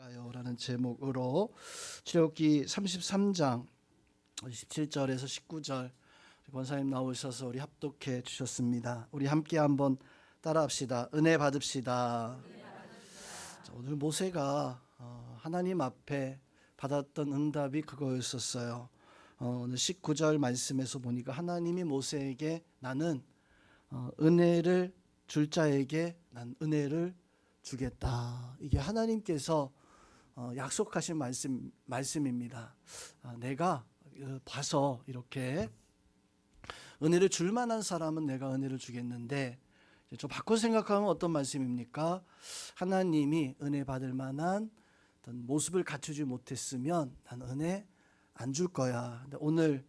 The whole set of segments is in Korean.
할까요? 라는 제목으로 출애굽기 33장 17절에서 19절 권사님 나오셔서 우리 합독해 주셨습니다. 우리 함께 한번 따라합시다. 은혜 받읍시다. 자, 오늘 모세가 하나님 앞에 받았던 응답이 그거였었어요. 오늘 19절 말씀에서 보니까 하나님이 모세에게 나는 은혜를 줄 자에게 난 은혜를 주겠다. 이게 하나님께서 약속하신 말씀입니다. 내가 봐서 이렇게 은혜를 줄 만한 사람은 내가 은혜를 주겠는데, 좀 바꿔 생각하면 어떤 말씀입니까? 하나님이 은혜 받을 만한 어떤 모습을 갖추지 못했으면 난 은혜 안 줄 거야. 근데 오늘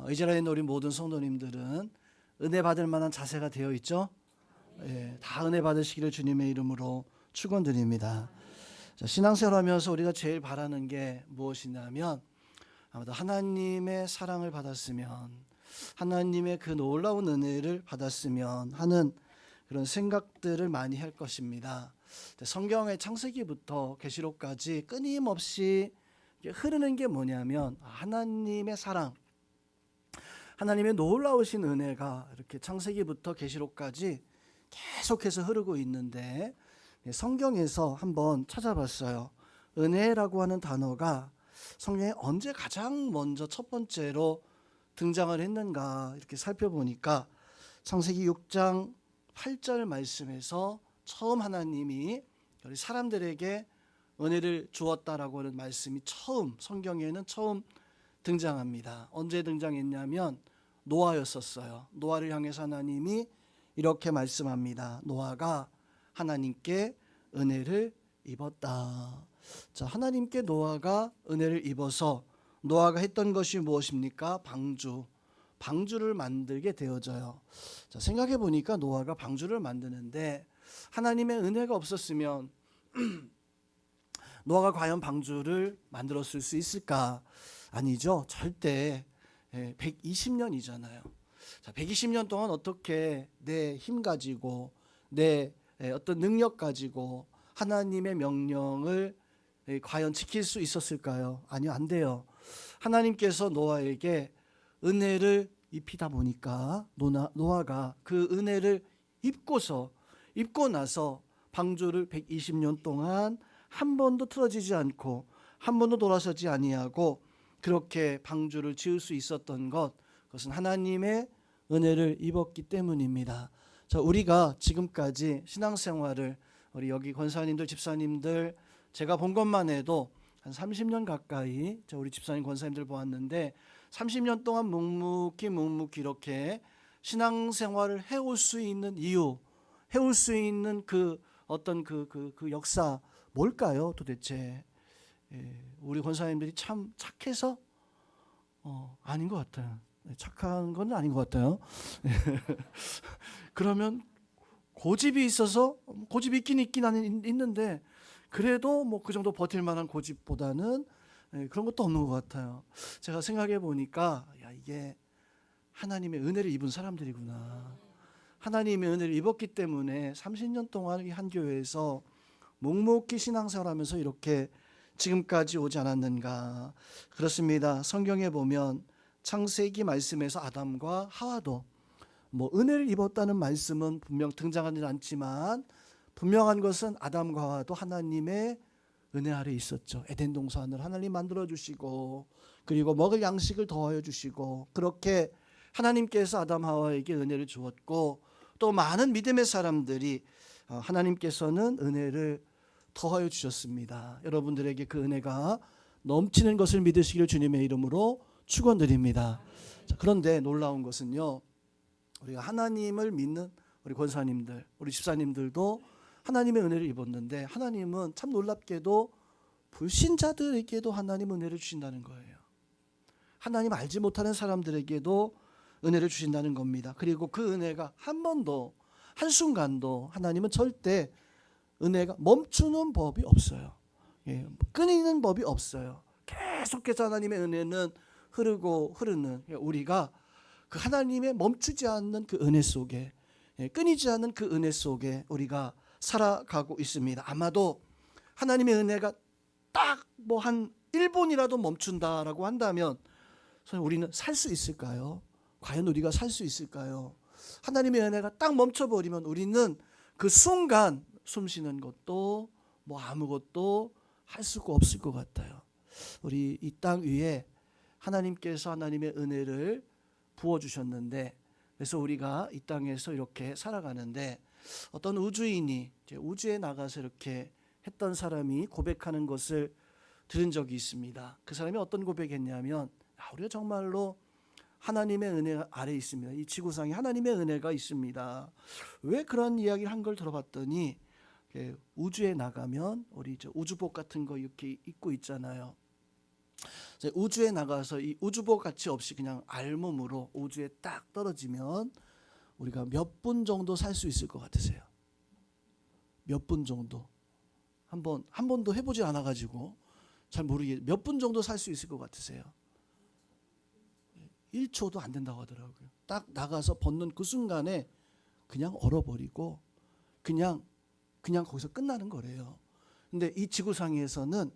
이스라엘에 있는 우리 모든 성도님들은 은혜 받을 만한 자세가 되어 있죠? 예, 다 은혜 받으시기를 주님의 이름으로 축원드립니다. 신앙생활하면서 우리가 제일 바라는 게 무엇이냐면, 아마도 하나님의 사랑을 받았으면, 하나님의 그 놀라운 은혜를 받았으면 하는 그런 생각들을 많이 할 것입니다. 성경의 창세기부터 계시록까지 끊임없이 흐르는 게 뭐냐면 하나님의 사랑, 하나님의 놀라우신 은혜가 이렇게 창세기부터 계시록까지 계속해서 흐르고 있는데, 성경에서 한번 찾아봤어요. 은혜라고 하는 단어가 성경에 언제 가장 먼저 첫 번째로 등장을 했는가 이렇게 살펴보니까 창세기 6장 8절 말씀에서 처음 하나님이 우리 사람들에게 은혜를 주었다라고 하는 말씀이 성경에는 처음 등장합니다. 언제 등장했냐면 노아였었어요. 노아를 향해서 하나님이 이렇게 말씀합니다. 노아가 하나님께 은혜를 입었다. 자, 하나님께 노아가 은혜를 입어서 노아가 했던 것이 무엇입니까? 방주를 만들게 되어져요. 자, 생각해 보니까 노아가 방주를 만드는데 하나님의 은혜가 없었으면 노아가 과연 방주를 만들었을 수 있을까? 아니죠. 절대. 120년이잖아요. 자, 120년 동안 어떻게 내 힘 가지고 내 어떤 능력 가지고 하나님의 명령을 과연 지킬 수 있었을까요? 아니요, 안 돼요. 하나님께서 노아에게 은혜를 입히다 보니까 노아가 그 은혜를 입고 나서 방주를 120년 동안 한 번도 틀어지지 않고 한 번도 돌아서지 아니하고 그렇게 방주를 지을 수 있었던 그것은 하나님의 은혜를 입었기 때문입니다. 자, 우리가 지금까지 신앙생활을 우리 여기 권사님들, 집사님들 제가 본 것만 해도 한 30년 가까이 우리 집사님, 권사님들 보았는데 30년 동안 묵묵히 이렇게 신앙생활을 해올 수 있는 이유, 해올 수 있는 그 어떤 그 역사 뭘까요? 도대체 우리 권사님들이 참 착해서 아닌 것 같아요. 착한 건 아닌 것 같아요. 그러면 고집이 있어서 고집이 있긴 있는데 그래도 뭐 그 정도 버틸 만한 고집보다는 그런 것도 없는 것 같아요. 제가 생각해 보니까 이게 하나님의 은혜를 입은 사람들이구나. 하나님의 은혜를 입었기 때문에 30년 동안 이 한 교회에서 묵묵히 신앙생활하면서 이렇게 지금까지 오지 않았는가. 그렇습니다. 성경에 보면 창세기 말씀에서 아담과 하와도 은혜를 입었다는 말씀은 분명 등장하지 않지만 분명한 것은 아담과 하와도 하나님의 은혜 아래 있었죠. 에덴 동산을 하나님 만들어 주시고 그리고 먹을 양식을 더하여 주시고 그렇게 하나님께서 아담 하와에게 은혜를 주었고 또 많은 믿음의 사람들이 하나님께서는 은혜를 더하여 주셨습니다. 여러분들에게 그 은혜가 넘치는 것을 믿으시기를 주님의 이름으로 축원드립니다. 자, 그런데 놀라운 것은요, 우리가 하나님을 믿는 우리 권사님들, 우리 집사님들도 하나님의 은혜를 입었는데 하나님은 참 놀랍게도 불신자들에게도 하나님 은혜를 주신다는 거예요. 하나님 알지 못하는 사람들에게도 은혜를 주신다는 겁니다. 그리고 그 은혜가 한 번도 한순간도 하나님은 절대 은혜가 멈추는 법이 없어요. 끊이는 법이 없어요. 계속해서 하나님의 은혜는 흐르는 우리가 그 하나님의 멈추지 않는 그 은혜 속에 끊이지 않는 그 은혜 속에 우리가 살아가고 있습니다. 아마도 하나님의 은혜가 딱 뭐 한 1분이라도 멈춘다라고 한다면 우리는 살 수 있을까요? 과연 우리가 살 수 있을까요? 하나님의 은혜가 딱 멈춰버리면 우리는 그 순간 숨 쉬는 것도 뭐 아무것도 할 수가 없을 것 같아요. 우리 이 땅 위에 하나님께서 하나님의 은혜를 부어주셨는데, 그래서 우리가 이 땅에서 이렇게 살아가는데, 어떤 우주인이 이제 우주에 나가서 이렇게 했던 사람이 고백하는 것을 들은 적이 있습니다. 그 사람이 어떤 고백했냐면, 우리가 정말로 하나님의 은혜 아래 있습니다. 이 지구상에 하나님의 은혜가 있습니다. 왜 그런 이야기를 한 걸 들어봤더니, 우주에 나가면 우리 우주복 같은 거 이렇게 입고 있잖아요. 우주에 나가서 이 우주복 같이 없이 그냥 알몸으로 우주에 딱 떨어지면 우리가 몇 분 정도 살 수 있을 것 같으세요? 몇 분 정도? 한 번도 해보지 않아가지고 잘 모르겠어요. 몇 분 정도 살 수 있을 것 같으세요? 1초도 안 된다고 하더라고요. 딱 나가서 벗는 그 순간에 그냥 얼어버리고 그냥 거기서 끝나는 거래요. 근데 이 지구상에서는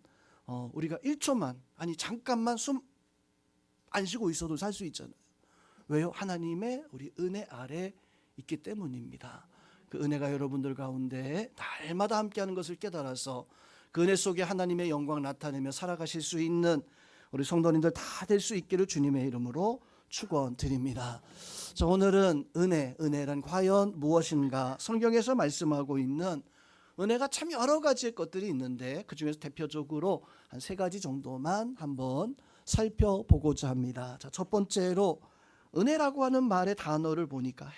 우리가 1초만, 아니 잠깐만 숨 안 쉬고 있어도 살 수 있잖아요. 왜요? 하나님의 우리 은혜 아래 있기 때문입니다. 그 은혜가 여러분들 가운데 날마다 함께하는 것을 깨달아서 그 은혜 속에 하나님의 영광 나타내며 살아가실 수 있는 우리 성도님들 다 될 수 있기를 주님의 이름으로 축원드립니다. 자, 오늘은 은혜란 과연 무엇인가? 성경에서 말씀하고 있는 은혜가 참 여러 가지의 것들이 있는데 그 중에서 대표적으로 한 3가지 정도만 한번 살펴보고자 합니다. 자, 첫 번째로 은혜라고 하는 말의 단어를 보니까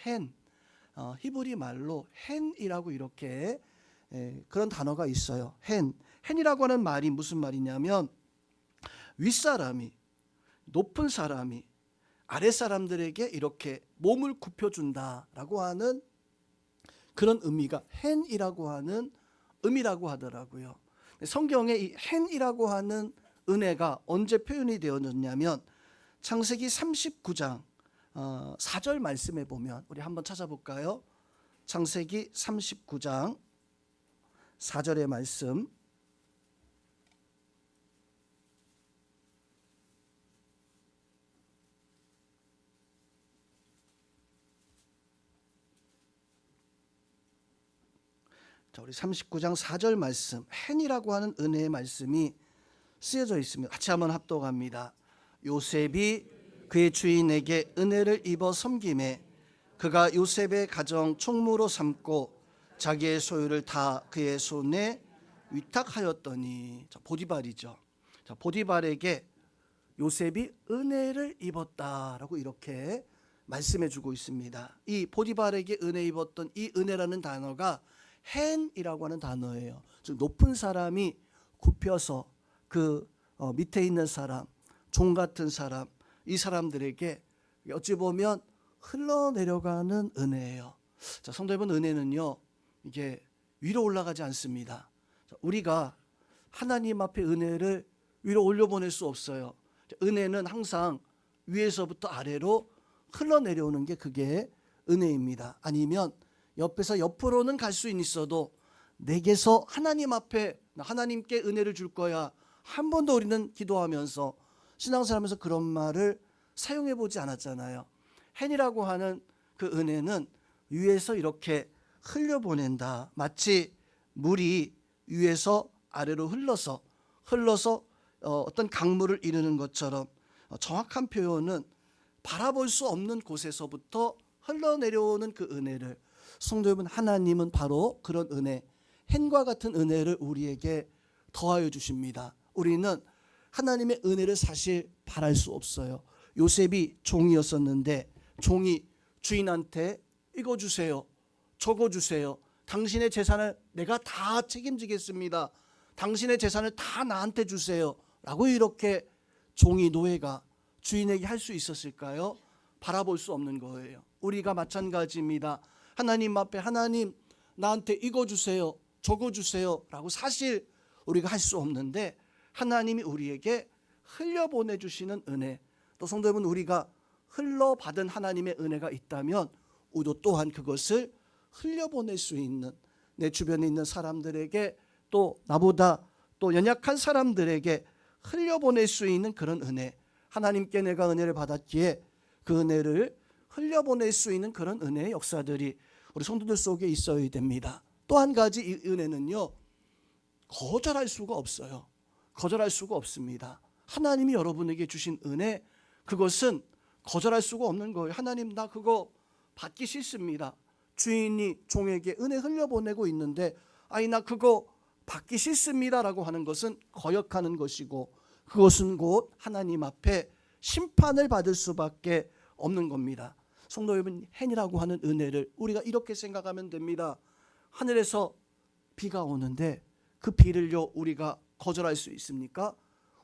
히브리 말로 헨이라고 이렇게 그런 단어가 있어요. 헨이라고 하는 말이 무슨 말이냐면 윗사람이, 높은 사람이 아랫사람들에게 이렇게 몸을 굽혀준다라고 하는 그런 의미가 헨이라고 하는 의미라고 하더라고요. 성경에 이 헨이라고 하는 은혜가 언제 표현이 되어졌냐면 창세기 39장 4절 말씀에 보면, 우리 한번 찾아볼까요? 창세기 39장 4절의 말씀. 자, 우리 39장 4절 말씀, 헨이라고 하는 은혜의 말씀이 쓰여져 있습니다. 같이 한번 합독합니다. 요셉이 그의 주인에게 은혜를 입어 섬김에 그가 요셉의 가정 총무로 삼고 자기의 소유를 다 그의 손에 위탁하였더니, 자, 보디발이죠. 자, 보디발에게 요셉이 은혜를 입었다라고 이렇게 말씀해 주고 있습니다. 이 보디발에게 은혜 입었던 이 은혜라는 단어가 헨이라고 하는 단어예요. 즉 높은 사람이 굽혀서 그 밑에 있는 사람, 종 같은 사람, 이 사람들에게 어찌 보면 흘러내려가는 은혜예요. 자, 성도 여러분, 은혜는요 이게 위로 올라가지 않습니다. 자, 우리가 하나님 앞에 은혜를 위로 올려보낼 수 없어요. 자, 은혜는 항상 위에서부터 아래로 흘러내려오는 게 그게 은혜입니다. 아니면 옆에서 옆으로는 갈 수 있어도 내게서 하나님 앞에 하나님께 은혜를 줄 거야, 한 번도 우리는 기도하면서 신앙생활하면서 그런 말을 사용해 보지 않았잖아요. 헨이라고 하는 그 은혜는 위에서 이렇게 흘려보낸다. 마치 물이 위에서 아래로 흘러서 어떤 강물을 이루는 것처럼, 정확한 표현은 바라볼 수 없는 곳에서부터 흘러내려오는 그 은혜를, 성도 여러분, 하나님은 바로 그런 은혜, 헨과 같은 은혜를 우리에게 더하여 주십니다. 우리는 하나님의 은혜를 사실 바랄 수 없어요. 요셉이 종이었었는데 종이 주인한테 이거 주세요, 저거 주세요, 당신의 재산을 내가 다 책임지겠습니다, 당신의 재산을 다 나한테 주세요 라고 이렇게 종이, 노예가 주인에게 할 수 있었을까요? 바라볼 수 없는 거예요. 우리가 마찬가지입니다. 하나님 앞에 하나님 나한테 이거 주세요, 저거 주세요 라고 사실 우리가 할 수 없는데 하나님이 우리에게 흘려보내주시는 은혜, 또 성도 여러분, 우리가 흘러받은 하나님의 은혜가 있다면 우리도 또한 그것을 흘려보낼 수 있는, 내 주변에 있는 사람들에게 또 나보다 또 연약한 사람들에게 흘려보낼 수 있는 그런 은혜, 하나님께 내가 은혜를 받았기에 그 은혜를 흘려보낼 수 있는 그런 은혜의 역사들이 우리 성도들 속에 있어야 됩니다. 또 한 가지 이 은혜는요, 거절할 수가 없어요. 거절할 수가 없습니다. 하나님이 여러분에게 주신 은혜, 그것은 거절할 수가 없는 거예요. 하나님, 나 그거 받기 싫습니다. 주인이 종에게 은혜 흘려보내고 있는데 아니 나 그거 받기 싫습니다라고 하는 것은 거역하는 것이고, 그것은 곧 하나님 앞에 심판을 받을 수밖에 없는 겁니다. 성도 여러분, 헨이라고 하는 은혜를 우리가 이렇게 생각하면 됩니다. 하늘에서 비가 오는데 그 비를요 우리가 거절할 수 있습니까?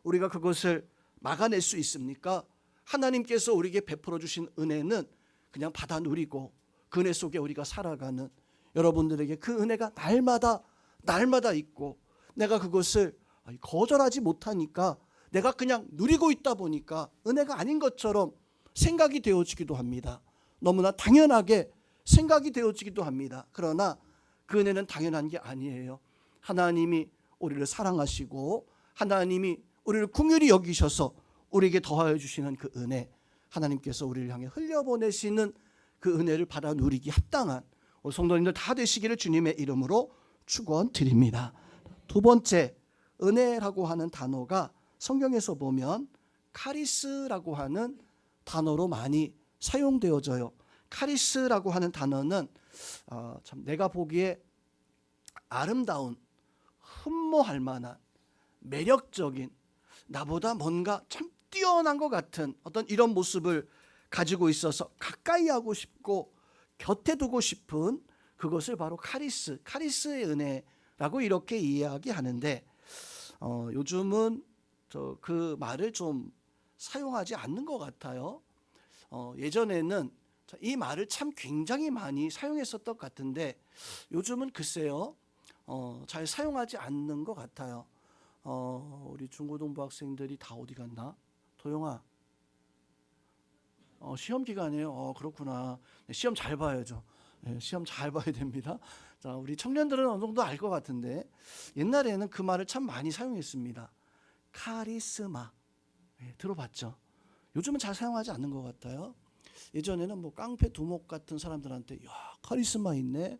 우리가 그것을 막아낼 수 있습니까? 하나님께서 우리에게 베풀어 주신 은혜는 그냥 받아 누리고 그 은혜 속에 우리가 살아가는 여러분들에게 그 은혜가 날마다 있고, 내가 그것을 거절하지 못하니까 내가 그냥 누리고 있다 보니까 은혜가 아닌 것처럼 생각이 되어지기도 합니다. 너무나 당연하게 생각이 되어지기도 합니다. 그러나 그 은혜는 당연한 게 아니에요. 하나님이 우리를 사랑하시고 하나님이 우리를 긍휼히 여기셔서 우리에게 더하여 주시는 그 은혜, 하나님께서 우리를 향해 흘려보내시는 그 은혜를 받아 누리기 합당한 우리 성도님들 다 되시기를 주님의 이름으로 축원드립니다. 두 번째, 은혜라고 하는 단어가 성경에서 보면 카리스라고 하는 단어로 많이 사용되어져요. 카리스라고 하는 단어는 참 내가 보기에 아름다운, 흠모할 만한, 매력적인, 나보다 뭔가 참 뛰어난 것 같은 어떤 이런 모습을 가지고 있어서 가까이 하고 싶고 곁에 두고 싶은, 그것을 바로 카리스의 은혜라고 이렇게 이야기하는데, 요즘은 그 말을 좀 사용하지 않는 것 같아요. 예전에는 이 말을 참 굉장히 많이 사용했었던 것 같은데 요즘은 글쎄요 잘 사용하지 않는 것 같아요. 우리 중고등부 학생들이 다 어디 갔나? 도영아, 시험 기간이에요. 그렇구나. 시험 잘 봐야죠. 시험 잘 봐야 됩니다. 자, 우리 청년들은 어느 정도 알 것 같은데 옛날에는 그 말을 참 많이 사용했습니다. 카리스마. 들어봤죠? 요즘은 잘 사용하지 않는 것 같아요. 예전에는 뭐 깡패 두목 같은 사람들한테 야 카리스마 있네,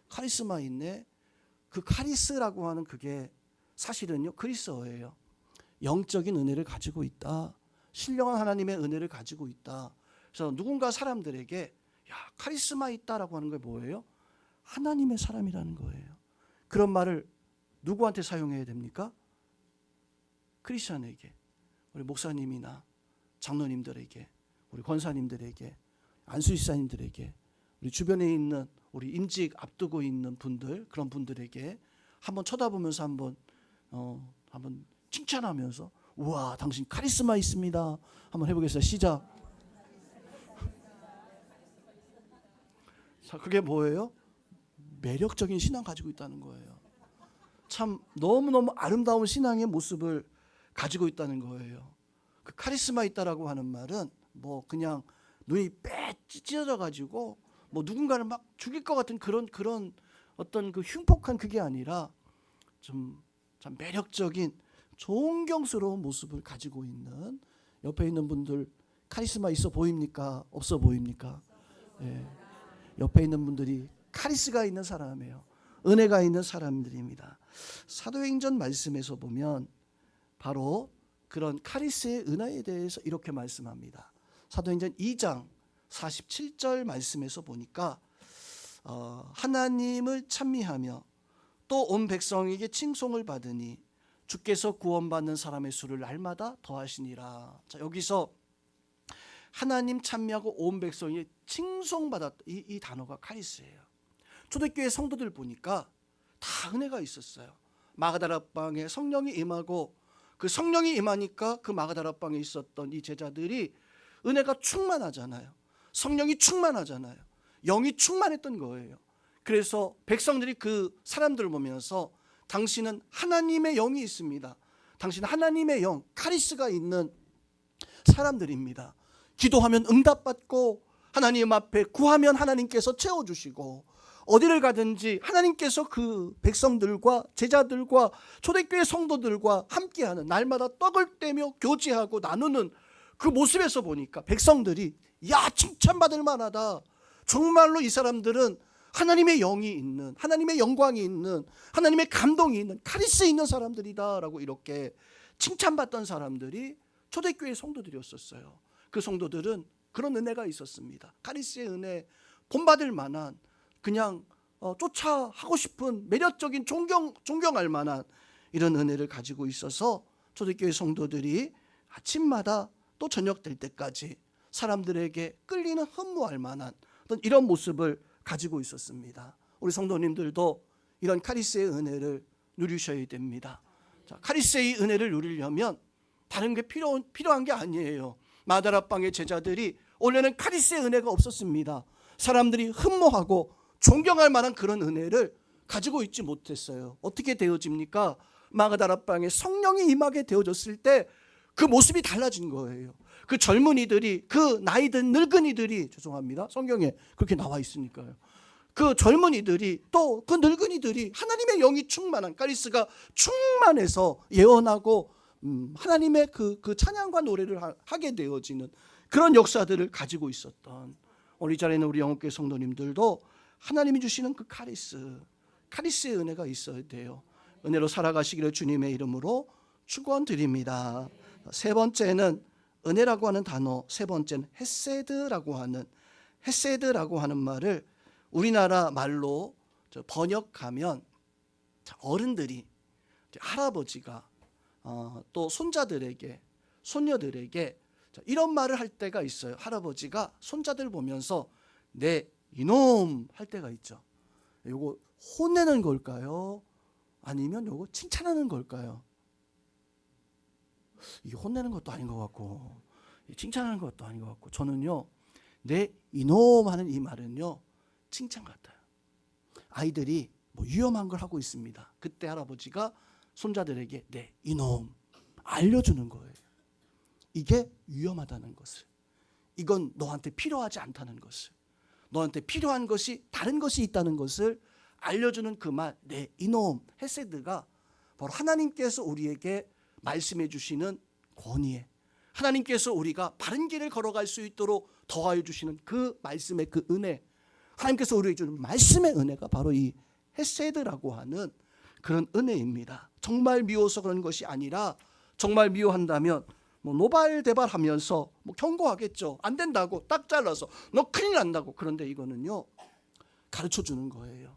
카리스마 있네. 그 카리스라고 하는 그게 사실은요 그리스어예요. 영적인 은혜를 가지고 있다, 신령한 하나님의 은혜를 가지고 있다. 그래서 누군가 사람들에게 야 카리스마 있다라고 하는 게 뭐예요? 하나님의 사람이라는 거예요. 그런 말을 누구한테 사용해야 됩니까? 크리스천에게, 우리 목사님이나 장로님들에게, 우리 권사님들에게, 안수지사님들에게, 우리 주변에 있는 우리 임직 앞두고 있는 분들, 그런 분들에게 한번 쳐다보면서 한번 칭찬하면서 우와 당신 카리스마 있습니다. 한번 해보겠습니다. 시작. 자, 그게 뭐예요? 매력적인 신앙 가지고 있다는 거예요. 참 너무너무 아름다운 신앙의 모습을 가지고 있다는 거예요. 그 카리스마 있다라고 하는 말은 뭐 그냥 눈이 빼 찢어져 가지고 뭐 누군가를 막 죽일 것 같은 그런 어떤 그 흉폭한 그게 아니라 좀 참 매력적인 존경스러운 모습을 가지고 있는, 옆에 있는 분들 카리스마 있어 보입니까? 없어 보입니까? 옆에 있는 분들이 카리스가 있는 사람이에요. 은혜가 있는 사람들입니다. 사도행전 말씀에서 보면 바로 그런 카리스의 은혜에 대해서 이렇게 말씀합니다. 사도행전 2장 47절 말씀에서 보니까 하나님을 찬미하며 또 온 백성에게 칭송을 받으니 주께서 구원받는 사람의 수를 날마다 더하시니라. 자, 여기서 하나님 찬미하고 온 백성이 칭송받았다, 이 단어가 카리스예요. 초대교회 성도들 보니까 다 은혜가 있었어요. 마가다라 방에 성령이 임하고 그 성령이 임하니까 그 마가다라 방에 있었던 이 제자들이 은혜가 충만하잖아요. 성령이 충만하잖아요. 영이 충만했던 거예요. 그래서 백성들이 그 사람들을 보면서 당신은 하나님의 영이 있습니다. 당신은 하나님의 영, 카리스가 있는 사람들입니다. 기도하면 응답받고 하나님 앞에 구하면 하나님께서 채워주시고 어디를 가든지 하나님께서 그 백성들과 제자들과 초대교회 성도들과 함께하는, 날마다 떡을 떼며 교제하고 나누는 그 모습에서 보니까 백성들이 야, 칭찬받을 만하다. 정말로 이 사람들은 하나님의 영이 있는, 하나님의 영광이 있는, 하나님의 감동이 있는, 카리스 있는 사람들이다 라고 이렇게 칭찬받던 사람들이 초대교회 성도들이었었어요. 그 성도들은 그런 은혜가 있었습니다. 카리스의 은혜, 본받을 만한, 그냥 쫓아하고 싶은, 매력적인, 존경할 만한 이런 은혜를 가지고 있어서 초대교회 성도들이 아침마다 또 저녁 될 때까지 사람들에게 끌리는, 흠모할 만한 어떤 이런 모습을 가지고 있었습니다. 우리 성도님들도 이런 카리스의 은혜를 누리셔야 됩니다. 자, 카리스의 은혜를 누리려면 다른 게 필요한 게 아니에요. 마다라방의 제자들이 원래는 카리스의 은혜가 없었습니다. 사람들이 흠모하고 존경할 만한 그런 은혜를 가지고 있지 못했어요. 어떻게 되어집니까? 마다라방에 성령이 임하게 되어졌을 때 그 모습이 달라진 거예요. 그 젊은이들이, 그 나이든 늙은이들이, 죄송합니다, 성경에 그렇게 나와 있으니까요. 그 젊은이들이, 또 그 늙은이들이 하나님의 영이 충만한, 카리스가 충만해서 예언하고 하나님의 그 찬양과 노래를 하게 되어지는 그런 역사들을 가지고 있었던, 우리 자리에 우리 영업교회 성도님들도 하나님이 주시는 그 카리스의 은혜가 있어야 돼요. 은혜로 살아가시기를 주님의 이름으로 축원드립니다. 세 번째는 은혜라고 하는 단어, 세 번째는 헤세드라고 하는 말을 우리나라 말로 번역하면 어른들이, 할아버지가 또 손자들에게, 손녀들에게 이런 말을 할 때가 있어요. 할아버지가 손자들 보면서 네 이놈 할 때가 있죠. 요거 혼내는 걸까요? 아니면 요거 칭찬하는 걸까요? 이 혼내는 것도 아닌 것 같고 칭찬하는 것도 아닌 것 같고, 저는요 네 이놈 하는 이 말은요 칭찬 같아요. 아이들이 뭐 위험한 걸 하고 있습니다. 그때 할아버지가 손자들에게 네 이놈 알려주는 거예요. 이게 위험하다는 것을, 이건 너한테 필요하지 않다는 것을, 너한테 필요한 것이 다른 것이 있다는 것을 알려주는 그 말, 네 이놈, 헤세드가 바로 하나님께서 우리에게 말씀해 주시는 권위에, 하나님께서 우리가 바른 길을 걸어갈 수 있도록 더하여 주시는 그 말씀의 그 은혜, 하나님께서 우리에게 주는 말씀의 은혜가 바로 이 헤세드라고 하는 그런 은혜입니다. 정말 미워서 그런 것이 아니라, 정말 미워한다면 뭐 노발대발하면서 뭐 경고하겠죠. 안 된다고 딱 잘라서 너 큰일 난다고. 그런데 이거는요 가르쳐 주는 거예요.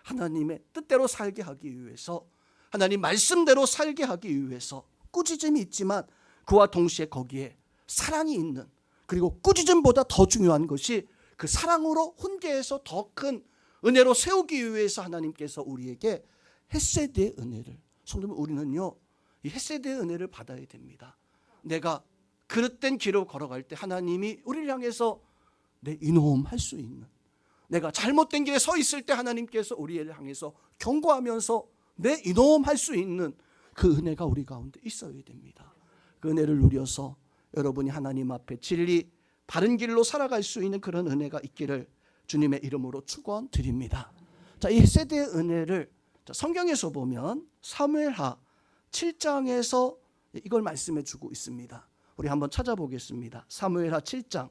하나님의 뜻대로 살게 하기 위해서, 하나님 말씀대로 살게 하기 위해서 꾸짖음이 있지만 그와 동시에 거기에 사랑이 있는, 그리고 꾸짖음보다 더 중요한 것이 그 사랑으로 훈계해서 더 큰 은혜로 세우기 위해서 하나님께서 우리에게 헤세드의 은혜를, 성도님 우리는요 이 헤세드의 은혜를 받아야 됩니다. 내가 그릇된 길을 걸어갈 때 하나님이 우리를 향해서 내 이놈 할 수 있는, 내가 잘못된 길에 서 있을 때 하나님께서 우리를 향해서 경고하면서 내 이놈 할 수 있는 그 은혜가 우리 가운데 있어야 됩니다. 그 은혜를 누려서 여러분이 하나님 앞에 진리 바른 길로 살아갈 수 있는 그런 은혜가 있기를 주님의 이름으로 축원드립니다. 자, 이 헤세드의 은혜를 성경에서 보면 사무엘하 7장에서 이걸 말씀해 주고 있습니다. 우리 한번 찾아보겠습니다. 사무엘하 7장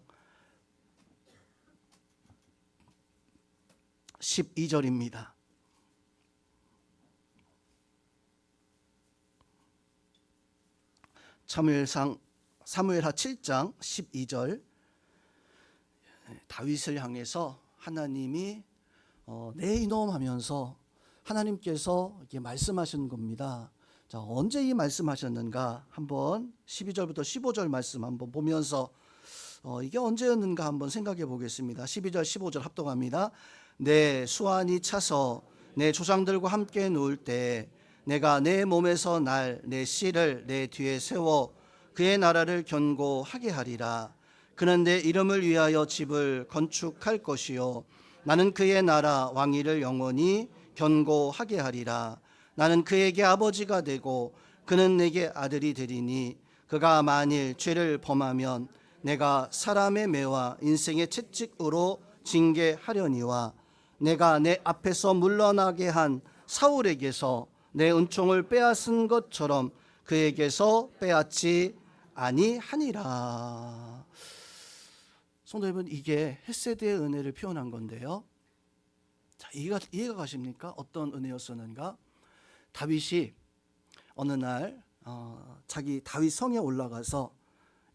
12절입니다. 사무엘하 7장 12절, 다윗을 향해서 하나님이 내 이놈 하면서 하나님께서 이렇게 말씀하시는 겁니다. 자, 언제 이 말씀하셨는가? 한번 12절부터 15절 말씀 한번 보면서 이게 언제였는가 한번 생각해 보겠습니다. 12절 15절 합독합니다. 내 수완이 차서 내 조상들과 함께 누울 때 내가 내 몸에서 날 내 씨를 내 뒤에 세워 그의 나라를 견고하게 하리라. 그는 내 이름을 위하여 집을 건축할 것이요 나는 그의 나라 왕위를 영원히 견고하게 하리라. 나는 그에게 아버지가 되고 그는 내게 아들이 되리니 그가 만일 죄를 범하면 내가 사람의 매와 인생의 채찍으로 징계하려니와 내가 내 앞에서 물러나게 한 사울에게서 내 은총을 빼앗은 것처럼 그에게서 빼앗지 아니하니라. 성도 여러분, 이게 헷세드의 은혜를 표현한 건데요. 자, 이해가 가십니까? 어떤 은혜였었는가? 다윗이 어느 날 자기 다윗 성에 올라가서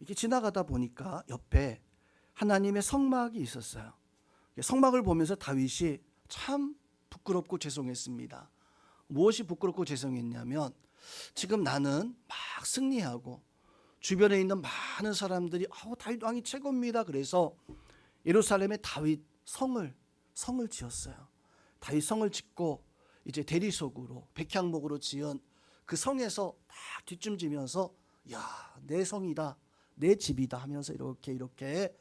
이렇게 지나가다 보니까 옆에 하나님의 성막이 있었어요. 성막을 보면서 다윗이 참 부끄럽고 죄송했습니다. 무엇이 부끄럽고 죄송했냐면, 지금 나는 막 승리하고 주변에 있는 많은 사람들이 다윗 왕이 최고입니다. 그래서 예루살렘에 다윗 성을 지었어요. 다윗 성을 짓고 이제 대리석으로 백향목으로 지은 그 성에서 딱 뒷짐지면서 야, 내 성이다, 내 집이다 하면서 이렇게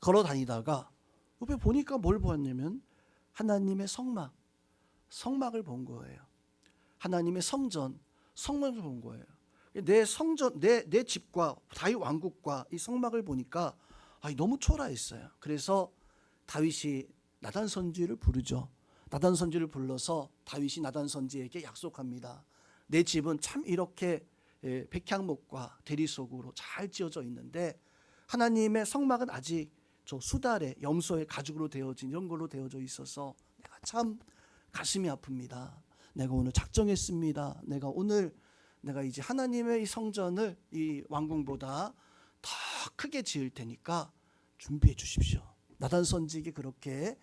걸어 다니다가 옆에 보니까 뭘 보았냐면 하나님의 성막을 본 거예요. 하나님의 성막을 본 거예요. 내 성전, 내 집과 다윗 왕국과 이 성막을 보니까 너무 초라했어요. 그래서 다윗이 나단 선지를 부르죠. 나단 선지를 불러서 다윗이 나단 선지에게 약속합니다. 내 집은 참 이렇게 백향목과 대리석으로 잘 지어져 있는데 하나님의 성막은 아직 저 수달에 염소의 가죽으로 되어진 이런 걸로 되어져 있어서 내가 참 가슴이 아픕니다. 내가 오늘 작정했습니다. 내가 이제 하나님의 이 성전을 이 왕궁보다 더 크게 지을 테니까 준비해 주십시오. 나단 선지에게 그렇게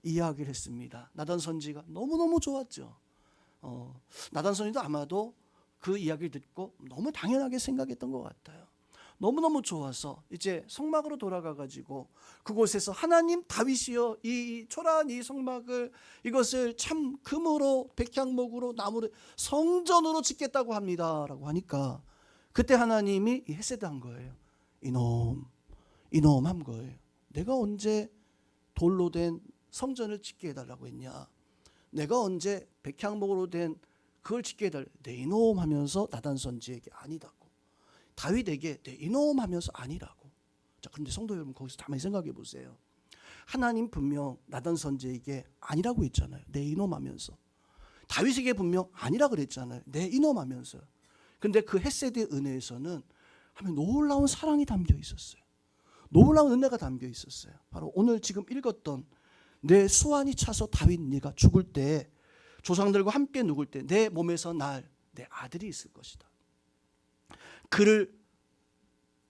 이야기를 했습니다. 나단 선지가 너무너무 좋았죠. 나단 선지도 아마도 그 이야기를 듣고 너무 당연하게 생각했던 것 같아요. 너무너무 좋아서 이제 성막으로 돌아가 가지고 그곳에서 하나님, 다윗이여, 이 초라한 이 성막을, 이것을 참 금으로 백향목으로 나무로 성전으로 짓겠다고 합니다라고 하니까 그때 하나님이 헤세드한 거예요. 이놈 한 거예요. 내가 언제 돌로 된 성전을 짓게 해달라고 했냐? 내가 언제 백향목으로 된 그걸 짓게 해달라? 내 이놈 하면서 나단 선지에게 아니다고, 다윗에게 내 이놈 하면서 아니라고. 자, 그런데 성도 여러분, 거기서 가만히 생각해 보세요. 하나님 분명 나단 선지에게 아니라고 했잖아요. 내 이놈 하면서. 다윗에게 분명 아니라 그랬잖아요. 내 이놈 하면서. 근데 그 헤세드의 은혜에서는 하면 놀라운 사랑이 담겨 있었어요. 놀라운 은혜가 담겨 있었어요. 바로 오늘 지금 읽었던 내 수완이 차서 다윗 네가 죽을 때, 조상들과 함께 누굴 때 내 몸에서 내 아들이 있을 것이다. 그를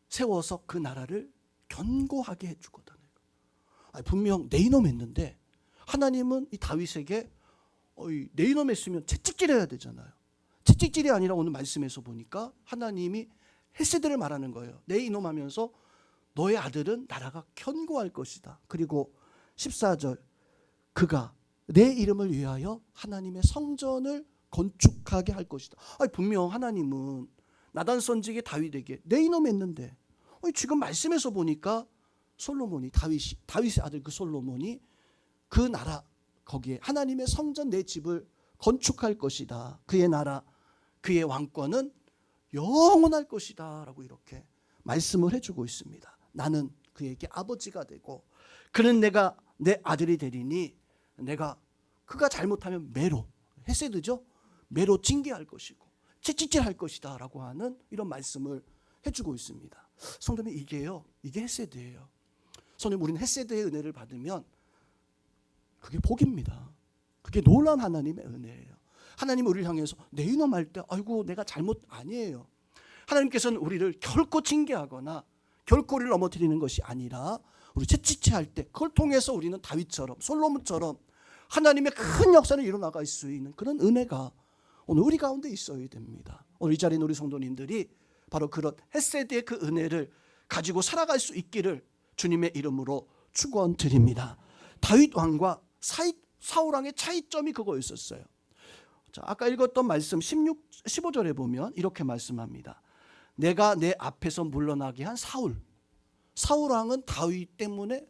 세워서 그 나라를 견고하게 해주거든. 분명 내 이놈 했는데 하나님은 이 다윗에게 내 이놈 했으면 채찍질 해야 되잖아요. 채찍질이 아니라 오늘 말씀에서 보니까 하나님이 헤세드를 말하는 거예요. 내 이놈 하면서 너의 아들은 나라가 견고할 것이다. 그리고 14절, 그가 내 이름을 위하여 하나님의 성전을 건축하게 할 것이다. 분명 하나님은 나단 선지에게 다윗에게 내 이놈 했는데 지금 말씀에서 보니까 솔로몬이, 다윗의 아들 그 솔로몬이 그 나라, 거기에 하나님의 성전, 내 집을 건축할 것이다. 그의 나라, 그의 왕권은 영원할 것이다 라고 이렇게 말씀을 해주고 있습니다. 나는 그에게 아버지가 되고 그는 내가 내 아들이 되리니 그가 잘못하면 매로, 헤세드죠, 매로 징계할 것이고 채찍질할 것이다 라고 하는 이런 말씀을 해주고 있습니다. 성도님, 이게 헤세드예요. 성도님, 우리는 헤세드의 은혜를 받으면 그게 복입니다. 그게 놀라운 하나님의 은혜예요. 하나님 우리를 향해서 내 이놈 할 때 아이고 내가 잘못, 아니에요. 하나님께서는 우리를 결코 징계하거나 결코 우리를 넘어뜨리는 것이 아니라 우리 채찍질할 때 그걸 통해서 우리는 다윗처럼, 솔로몬처럼 하나님의 큰 역사를 이뤄나갈 수 있는 그런 은혜가 오늘 우리 가운데 있어야 됩니다. 오늘 이 자리에 있는 우리 성도님들이 바로 그런 헤세드의 그 은혜를 가지고 살아갈 수 있기를 주님의 이름으로 축원드립니다. 다윗 왕과 사울 왕의 차이점이 그거였었어요. 자, 아까 읽었던 말씀 15절에 보면 이렇게 말씀합니다. 내가 내 앞에서 물러나게 한 사울 왕은 다윗 때문에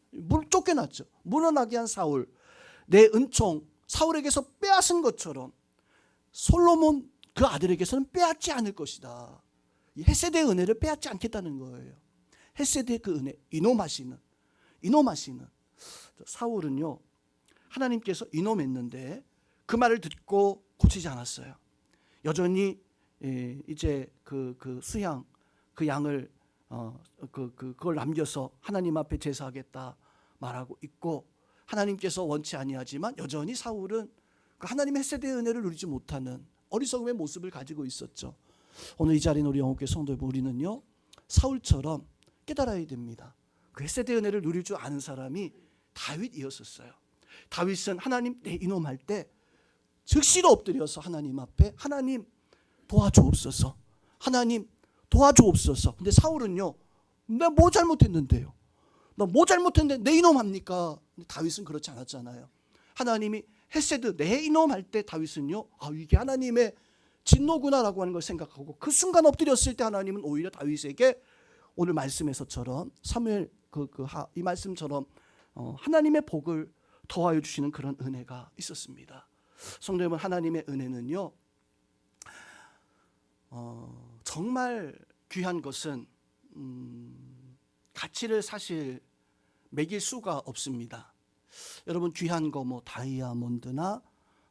쫓겨났죠. 물러나게 한 사울, 내 은총 사울에게서 빼앗은 것처럼 솔로몬 그 아들에게서는 빼앗지 않을 것이다. 이 헤세드의 은혜를 빼앗지 않겠다는 거예요. 헤세드의 그 은혜, 이놈하시는 사울은요, 하나님께서 이놈했는데 그 말을 듣고 고치지 않았어요. 여전히 이제 그 수양 그 양을 그걸 남겨서 하나님 앞에 제사하겠다 말하고 있고, 하나님께서 원치 아니하지만 여전히 사울은 그 하나님의 헷세대의 은혜를 누리지 못하는 어리석음의 모습을 가지고 있었죠. 오늘 이 자리는 우리 영혼교회 성도 여러분, 우리는요 사울처럼 깨달아야 됩니다. 그 헷세대의 은혜를 누릴 줄 아는 사람이 다윗이었었어요. 다윗은 하나님 내 이놈 할 때 즉시로 엎드려서 하나님 앞에 하나님 도와주옵소서, 하나님 도와주옵소서. 근데 사울은요, 나 뭐 잘못했는데요, 나 뭐 잘못했는데 내 이놈 합니까? 근데 다윗은 그렇지 않았잖아요. 하나님이 헷세드 내 이놈 할 때 다윗은요, 이게 하나님의 진노구나라고 하는 걸 생각하고 그 순간 엎드렸을 때 하나님은 오히려 다윗에게 오늘 말씀에서처럼 사무엘 이 말씀처럼 하나님의 복을 더하여 주시는 그런 은혜가 있었습니다. 성도 여러분, 하나님의 은혜는요 정말 귀한 것은 가치를 사실 매길 수가 없습니다. 여러분, 귀한 거 뭐 다이아몬드나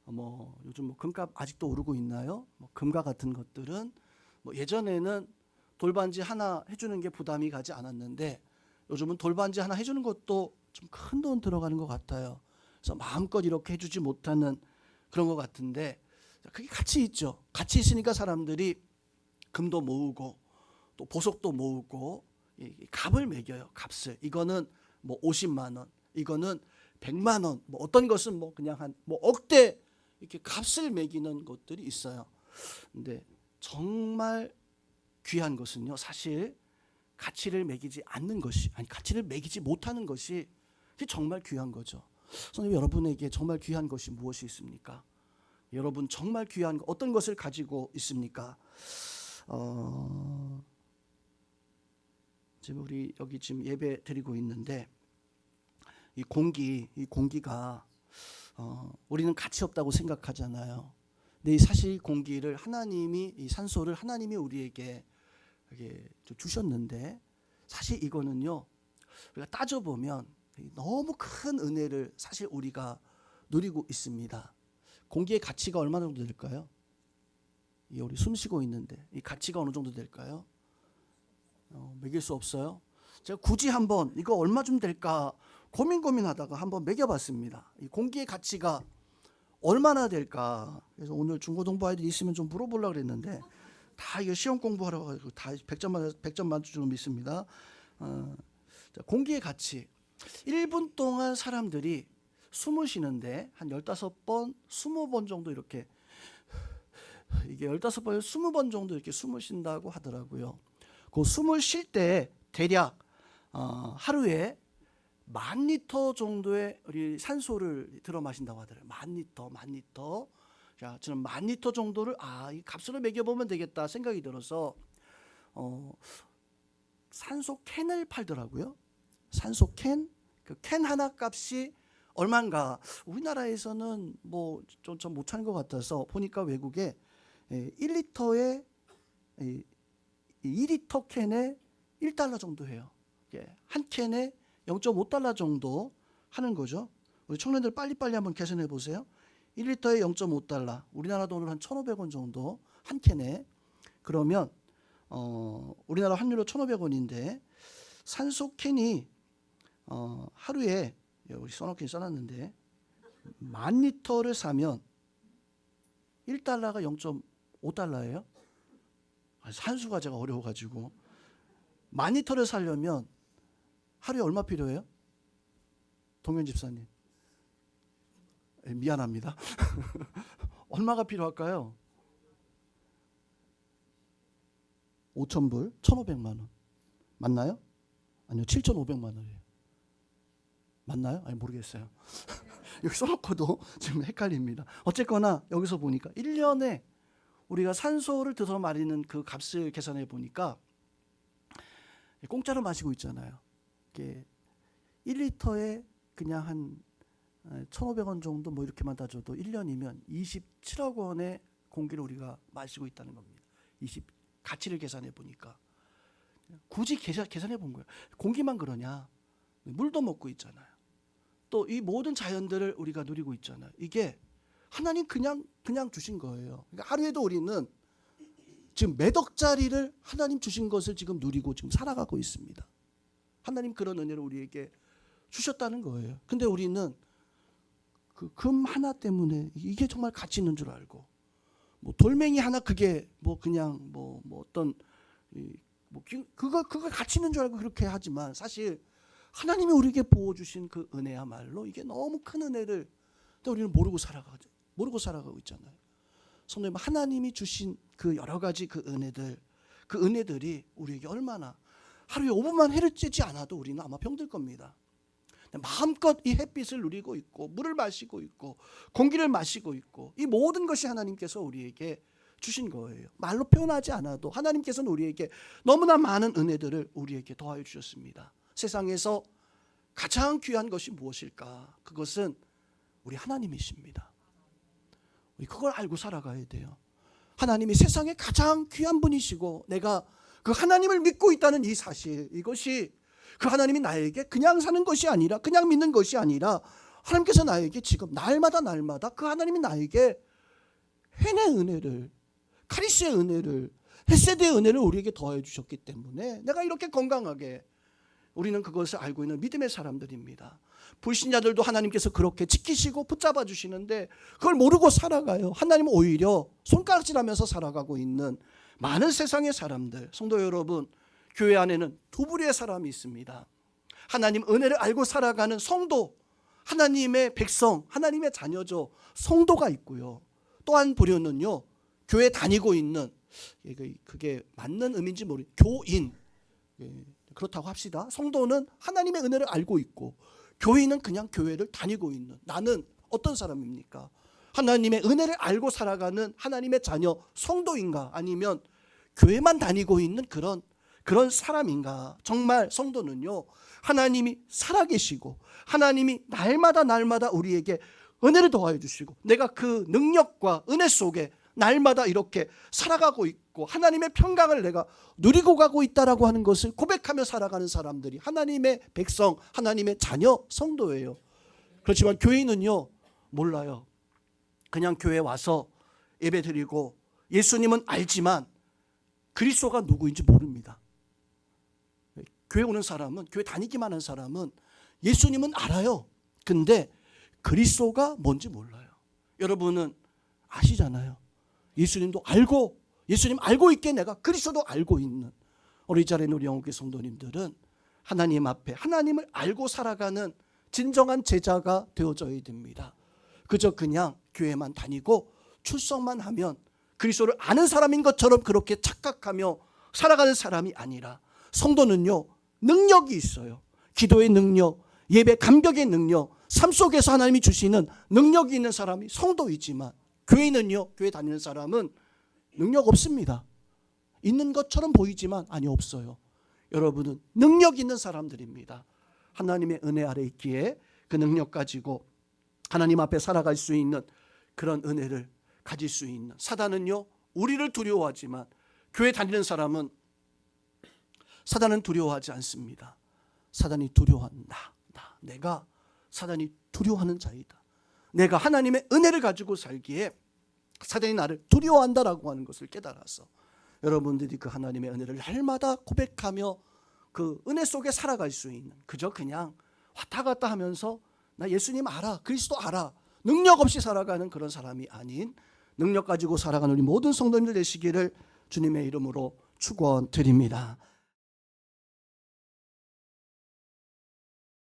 뭐 요즘 뭐 금값 아직도 오르고 있나요? 뭐 금과 같은 것들은 뭐 예전에는 돌반지 하나 해주는 게 부담이 가지 않았는데 요즘은 돌반지 하나 해주는 것도 좀 큰 돈 들어가는 것 같아요. 그래서 마음껏 이렇게 해주지 못하는 그런 것 같은데, 그게 가치 있죠. 가치 있으니까 사람들이 금도 모으고 또 보석도 모으고 값을 매겨요. 값을. 이거는 뭐 50만 원, 이거는 100만 원, 뭐 어떤 것은 뭐 그냥 한 뭐 억대 이렇게 값을 매기는 것들이 있어요. 근데 정말 귀한 것은요, 사실 가치를 매기지 않는 것이, 아니 가치를 매기지 못하는 것이 정말 귀한 거죠. 선생님, 여러분에게 정말 귀한 것이 무엇이 있습니까? 여러분 정말 귀한 거 어떤 것을 가지고 있습니까? 지금 우리 여기 지금 예배 드리고 있는데 이 공기가 우리는 가치 없다고 생각하잖아요. 근데 사실 이 공기를 하나님이, 이 산소를 하나님이 우리에게 이렇게 주셨는데, 사실 이거는요 우리가 따져보면 너무 큰 은혜를 사실 우리가 누리고 있습니다. 공기의 가치가 얼마나 정도 될까요? 우리 숨 쉬고 있는데 이 가치가 어느 정도 될까요? 매길 수 없어요. 제가 굳이 한번 이거 얼마 좀 될까 고민하다가 한번 매겨봤습니다. 이 공기의 가치가 얼마나 될까. 그래서 오늘 중고등부 아이들 있으면 좀 물어보려고 그랬는데 다 이거 시험 공부하러 가지고 다 100점 만점으로 믿습니다. 자, 공기의 가치. 1분 동안 사람들이 숨을 쉬는데 한 15번, 20번 정도 이렇게, 이게 15번, 20번 정도 이렇게 숨을 쉰다고 하더라고요. 그 숨을 쉴 때 대략 하루에 10,000리터 정도의 우리 산소를 들어 마신다고 하더라고요. 10,000리터. 자, 저는 10,000리터 정도를 이 값으로 매겨보면 되겠다 생각이 들어서 산소 캔을 팔더라고요. 산소 캔, 그 캔 하나 값이 얼마인가. 우리나라에서는 뭐 좀 못 찾는 것 같아서 보니까 외국에 1리터에 2리터 캔에 $1 정도 해요. 한 캔에 0.5달러 정도 하는 거죠. 우리 청년들 빨리빨리 한번 계산해 보세요. 1리터에 0.5달러, 우리나라 돈으로 한 1,500원 정도 한 캔에. 그러면 우리나라 환율로 1,500원인데 산소 캔이 하루에, 우리 써놓긴 써놨는데 10,000리터를 사면 1달러가 0.5달러예요. 산수가 제가 어려워가지고 10,000리터를 사려면 하루에 얼마 필요해요? 동현 집사님, 미안합니다. 얼마가 필요할까요? 5,000불, 1,500만 원. 맞나요? 아니요, 7,500만 원이에요. 맞나요? 아니 모르겠어요. 여기 써놓고도 지금 헷갈립니다. 어쨌거나 여기서 보니까 1년에 우리가 산소를 들어 마시는 그 값을 계산해 보니까 공짜로 마시고 있잖아요. 이게 1리터에 그냥 한 1,500원 정도 뭐 이렇게만 따져도 1년이면 27억 원의 공기를 우리가 마시고 있다는 겁니다. 가치를 계산해 보니까 굳이 계산해 본 거예요. 공기만 그러냐? 물도 먹고 있잖아요. 또 이 모든 자연들을 우리가 누리고 있잖아요. 이게 하나님 그냥 주신 거예요. 그러니까 하루에도 우리는 지금 몇 억짜리를 하나님 주신 것을 지금 누리고 지금 살아가고 있습니다. 하나님 그런 은혜를 우리에게 주셨다는 거예요. 근데 우리는 그 금 하나 때문에 이게 정말 가치 있는 줄 알고, 뭐 돌멩이 하나 그게 뭐 그냥 뭐 어떤 그거 가치 있는 줄 알고 그렇게 하지만, 사실 하나님이 우리에게 부어 주신 그 은혜야말로 이게 너무 큰 은혜를 또 우리는 모르고 살아가고 있잖아요. 성도님, 하나님이 주신 그 여러 가지 그 은혜들이 우리에게 얼마나, 하루에 5분만 해를 쬐지 않아도 우리는 아마 병들 겁니다. 마음껏 이 햇빛을 누리고 있고, 물을 마시고 있고, 공기를 마시고 있고, 이 모든 것이 하나님께서 우리에게 주신 거예요. 말로 표현하지 않아도 하나님께서는 우리에게 너무나 많은 은혜들을 우리에게 더하여 주셨습니다. 세상에서 가장 귀한 것이 무엇일까? 그것은 우리 하나님이십니다. 우리 그걸 알고 살아가야 돼요. 하나님이 세상에 가장 귀한 분이시고, 내가 그 하나님을 믿고 있다는 이 사실, 이것이 그 하나님이 나에게 그냥 사는 것이 아니라, 그냥 믿는 것이 아니라, 하나님께서 나에게 지금 날마다 그 하나님이 나에게 헨의 은혜를, 카리스의 은혜를, 헤세드의 은혜를 우리에게 더해 주셨기 때문에 내가 이렇게 건강하게, 우리는 그것을 알고 있는 믿음의 사람들입니다. 불신자들도 하나님께서 그렇게 지키시고 붙잡아 주시는데 그걸 모르고 살아가요. 하나님은 오히려 손가락질하면서 살아가고 있는 많은 세상의 사람들. 성도 여러분, 교회 안에는 두 부류의 사람이 있습니다. 하나님 은혜를 알고 살아가는 성도, 하나님의 백성, 하나님의 자녀죠. 성도가 있고요. 또 한 부류는요, 교회 다니고 있는, 그게 맞는 의미인지 모르겠어요, 교인. 그렇다고 합시다. 성도는 하나님의 은혜를 알고 있고, 교인은 그냥 교회를 다니고 있는, 나는 어떤 사람입니까? 하나님의 은혜를 알고 살아가는 하나님의 자녀 성도인가? 아니면 교회만 다니고 있는 그런 사람인가? 정말 성도는요, 하나님이 살아계시고 하나님이 날마다 우리에게 은혜를 더하여 주시고, 내가 그 능력과 은혜 속에 날마다 이렇게 살아가고 있고 하나님의 평강을 내가 누리고 가고 있다라고 하는 것을 고백하며 살아가는 사람들이 하나님의 백성, 하나님의 자녀 성도예요. 그렇지만 교인은요, 몰라요. 그냥 교회 와서 예배드리고 예수님은 알지만 그리스도가 누구인지 모릅니다. 교회 오는 사람은, 교회 다니기만 한 사람은 예수님은 알아요. 근데 그리스도가 뭔지 몰라요. 여러분은 아시잖아요. 예수님도 알고, 예수님 알고 있게 내가 그리스도도 알고 있는 우리 자리에 우리 영국의 성도님들은 하나님 앞에 하나님을 알고 살아가는 진정한 제자가 되어져야 됩니다. 그저 그냥 교회만 다니고 출석만 하면 그리스도를 아는 사람인 것처럼 그렇게 착각하며 살아가는 사람이 아니라, 성도는요, 능력이 있어요. 기도의 능력, 예배 감격의 능력, 삶 속에서 하나님이 주시는 능력이 있는 사람이 성도이지만, 교회는요, 교회 다니는 사람은 능력 없습니다. 있는 것처럼 보이지만 아니, 없어요. 여러분은 능력 있는 사람들입니다. 하나님의 은혜 아래 있기에 그 능력 가지고 하나님 앞에 살아갈 수 있는 그런 은혜를 가질 수 있는, 사단은요, 우리를 두려워하지만 교회 다니는 사람은 사단은 두려워하지 않습니다. 사단이 두려워한다. 내가 사단이 두려워하는 자이다. 내가 하나님의 은혜를 가지고 살기에 사단이 나를 두려워한다라고 하는 것을 깨달아서 여러분들이 그 하나님의 은혜를 날마다 고백하며 그 은혜 속에 살아갈 수 있는, 그저 그냥 왔다 갔다 하면서 나 예수님 알아, 그리스도 알아, 능력 없이 살아가는 그런 사람이 아닌 능력 가지고 살아가는 우리 모든 성도님들 되시기를 주님의 이름으로 축원드립니다.